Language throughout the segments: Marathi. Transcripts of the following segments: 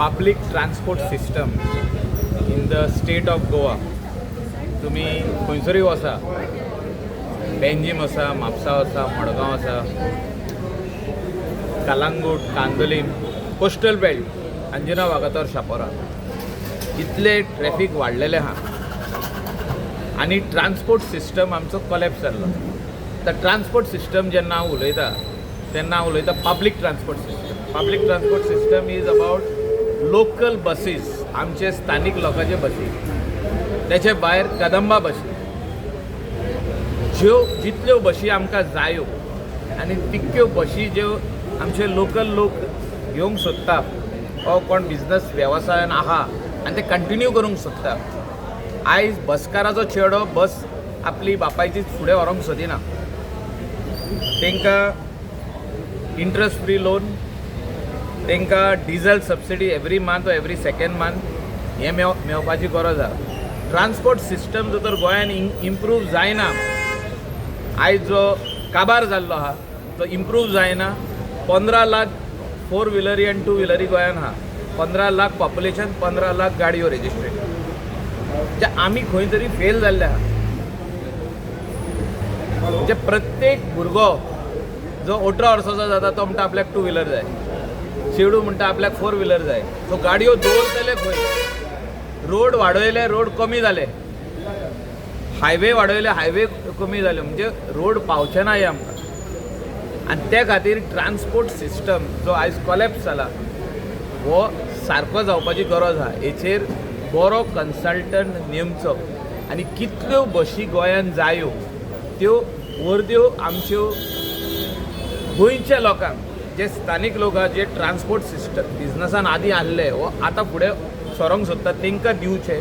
public transport system in the state of Goa. तुम्ही खंयसरूय वसा, पेंजीम वसा, म्हापसा वसा, मडगांव वसा, कलांगूट, कांदोलीम, कोस्टल बेल्ट, अंजुना वागातोर, शापोरा इतले ट्रॅफिक वाडलेले आहा आनी ट्रान्सपोर्ट सिस्टम आमचो कोलॅप्स जाल्लो. तर ट्रान्सपोर्ट सिस्टम जेन्ना हांव उलयता तेन्ना हांव उलयता public transport system. Public transport system is about local buses, आमचे स्थानीक लोकांचे बसी, त्याचे भायर कदंबा बसी, ज्यो जितल्यो बसी आमकां जायो आनी तितक्यो बसी ज्यो आमचे लोकल लोक घेवंक सोदता वा कोण बिजनस वेवसायान आहा आनी ते कंटिन्यू करूंक सोदता. आयज बसकाराचो चेडो बस आपली बापायची फुडें व्हरोंक सोदिना. तांकां इंट्रस्ट फ्री लोन, तांकां डिझल सबसिडी एवरी मंथ वा एवरी सेकंड मंथ हें मेळपाची गरज आसा. ट्रान्सपोर्ट सिस्टम जर तर गोंयान इम्प्रूव जायना, आयज जो काबार जाल्लो आहा तो इम्प्रूव जायना. 15 लाख 4 व्हिलरी आनी 2 व्हिलरी गोंयान आहा. 15 लाख पॉप्युलेशन, 15 लाख गाडयो रेजिस्ट्रेड. जे आमी खंय तरी फेल जाल्ले आहा. म्हणजे प्रत्येक भुरगो जो 18 वर्साचो जाता तो म्हणटा आपल्याक 2 व्हिलर जाय, चेडू म्हणटा आपल्याक 4 व्हिलर जाय. सो गाडयो दवरतले खंय? रोड वाडयले, रोड कमी जाले, हायवे वाडयले, हायवे कमी जाले, म्हणजे रोड पावचे ना आमकां. आनी त्या खातीर ट्रान्सपोर्ट सिस्टम जो आयज कोलॅप्स जाला हो सारको जावपाची गरज आहा. हेचेर बरो कन्सल्टंट नेमचो आनी कितल्यो बसी गोंयान जायो त्यो वर्द्यो आमच्यो गोंयच्या लोकांक, जे स्थानीक लोक आहा, जे ट्रान्सपोर्ट सिस्टम बिजनसान आदी आहले वो आतां फुडें सरोंक सोदता, तांकां दिवचे,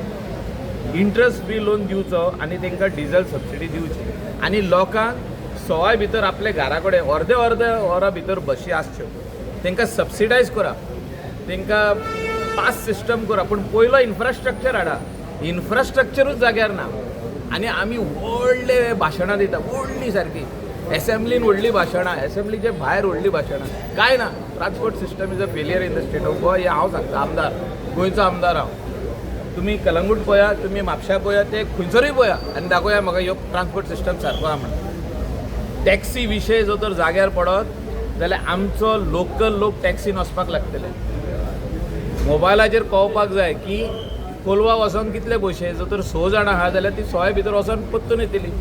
इंट्रस्ट फ्री लोन दिवचो आनी तांकां डिझल सबसिडी दिवची. आनी लोकांक सवाय भितर आपले घरा कडेन अर्दे वरां भितर बसी आसच्यो, तांकां सबसिडायज करा, तांकां पास सिस्टम करा. पूण पयलो इन्फ्रास्ट्रक्चर हाडा. इन्फ्रास्ट्रक्चरूच जाग्यार ना आनी आमी व्हडले भाशणां दिता, व्हडली सारकी एसेंब्लीन व्हडली भाशणां, एसेंब्लीचे भायर व्हडली भाशणां, कांय ना. Transport system is a failure in the state of Goa. हे हांव सांगता, आमदार, गोंयचो आमदार हांव. तुमी कलंगूट पळया, तुमी म्हापशा पळया, ते खंयसरूय पळया आनी दाखोवया म्हाका ह्यो ट्रान्सपोर्ट सिस्टम सारको आहा म्हणून. टॅक्सी विशय जर तर जाग्यार पडत जाल्यार आमचो लोकल लोक टॅक्सीन वचपाक लागतले. मोबायलाचेर कळोवपाक जाय की कोलवा वचोन कितले पयशे. जर तर 6 जाणां आहा जाल्यार ती 6 भितर वचोन परतून येतली.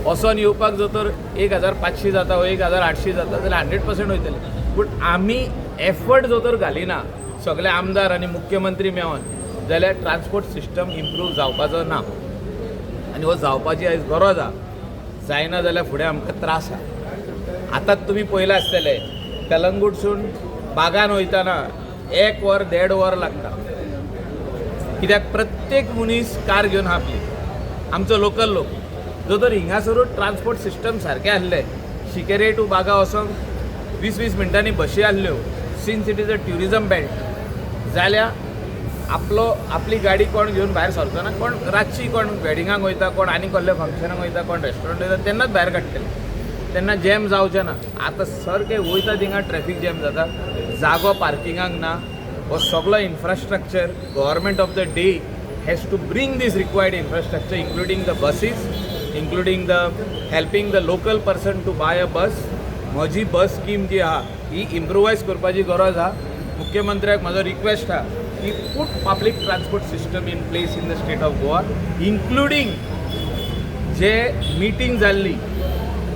वचोन येवपाक जर तर 1500 जाता वा 1800 जाता जाल्यार 100% वयतले. पूण आमी एफर्ट जर तर घालिना सगळे आमदार आनी मुख्यमंत्री मेळोन जाल्यार ट्रान्सपोर्ट सिस्टम इम्प्रूव जावपाचो ना. आनी हो जावपाची आयज गरज आहा. जायना जाल्यार फुडें आमकां त्रास आहा. आतांच तुमी पळयलां आसतले कलंगूटसून बागान वयताना 1 वर 1.5 वर लागता. कित्याक प्रत्येक मनीस कार घेवन आपली, आमचो लोकल लोक. जो तर हिंगासरूच ट्रान्सपोर्ट सिस्टम सारकें आसलें, शिकेरे टू बागा वचोंक 20-20 मिनटांनी बसी आसल्यो, since it is a tourism belt, जाल्यार आपली गाडी कोण घेवन भायर सरचो ना. कोण रातची कोण वेडिंगाक वयता, कोण आनी कसल्या फंक्शनाक वयता, कोण रेस्टॉरंट वयता, तेन्नाच भायर काडटले. तेन्ना जॅम जावचें ना. आतां सारकें वयता थिंगा ट्रॅफीक जॅम जाता, जागो पार्किंगाक ना. हो सगळो infrastructure government of the day has to bring these required infrastructure, including the buses, including the helping the local person to buy a bus. म्हजी बस स्कीम जी आहा ही इम्प्रुवायज करपाची गरज आहा. मुख्यमंत्र्याक म्हजो रिक्वेस्ट आहा की put public transport system in place in the state of Goa, including जे मिटींग जाल्ली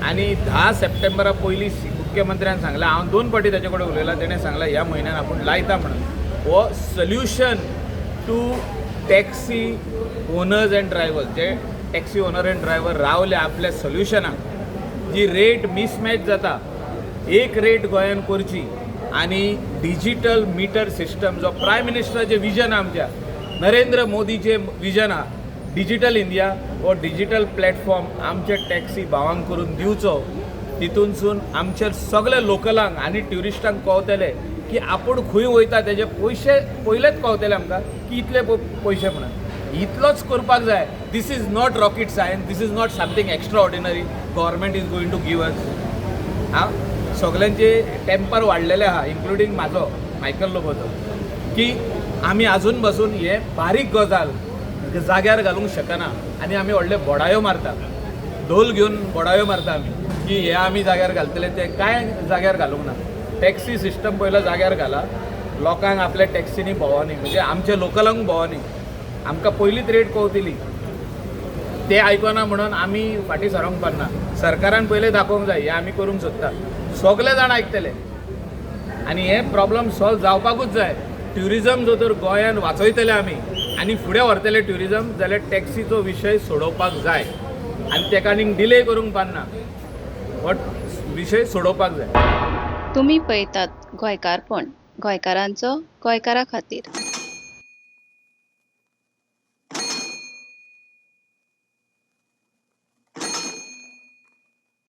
आनी 10 सप्टेंबरा पयलीं मुख्यमंत्र्यान सांगलां, हांव 2 फावटी ताचे कडेन उलयलां, ताणें सांगलां ह्या म्हयन्यान आपूण लायता म्हणून. हो solution to taxi owners and drivers, जे टॅक्सी ओनर एंड ड्रायव्हर रावले आपल्या सोल्युशनाक, जी रेट मिसमॅच जाता, एक रेट गोंयान करची आनी डिजिटल मिटर सिस्टम जो प्रायम मिनिस्टराचें विजन आमच्या नरेंद्र मोदीचें विजन आहा, डिजिटल इंडिया, हो डिजिटल प्लॅटफॉर्म आमच्या टॅक्सी भावांक करून दिवचो. तितूनसून आमच्या सगळ्या लोकलांक आनी ट्युरिस्टांक कळटलें की आपूण खंय वयता तेजे पयशे पयलेच कळटले आमकां की इतले पयशे म्हणून. इतलोच करपाक जाय. This is not rocket science, this is not something extraordinary government is going to give us. सगळ्यांचे टेम्पर वाडलेले आहा, इन्क्लुडींग म्हाजो मायकल लोबोचो. की आमी आजून बसून हे बारीक गजाल जाग्यार घालूंक शकना आनी आमी व्हडले बोडायो मारता, ढोल घेवन बोडायो मारता आमी की हे आमी जाग्यार घालतले, ते कांय जाग्यार घालूंक ना. टॅक्सी सिस्टम पयलो जाग्यार घाला, लोकांक आपल्या टॅक्सीनी भोंवोनी, म्हणजे आमच्या लोकलांक भोंवोनी. आमकां पयलींच रेट कवतिली, ते आयकना म्हणून आमी फाटीं सरोंक पारना. सरकारान पयलें दाखोवंक जाय हे आमी करूंक सोदता, सगळे जाण आयकतले आनी हे प्रॉब्लम सॉल्व जावपाकूच जाय. ट्युरिजम जर तर गोंयान वाचयतले आमी आनी फुडें व्हरतले ट्युरिजम, जाल्यार टॅक्सीचो विशय सोडोवपाक जाय आनी तेका आनीक डिले करूंक पारना, हो विशय सोडोवपाक जाय. तुम्ही पळयतात गोंयकारपण, गोंयकारांचो गोंयकारा खातीर.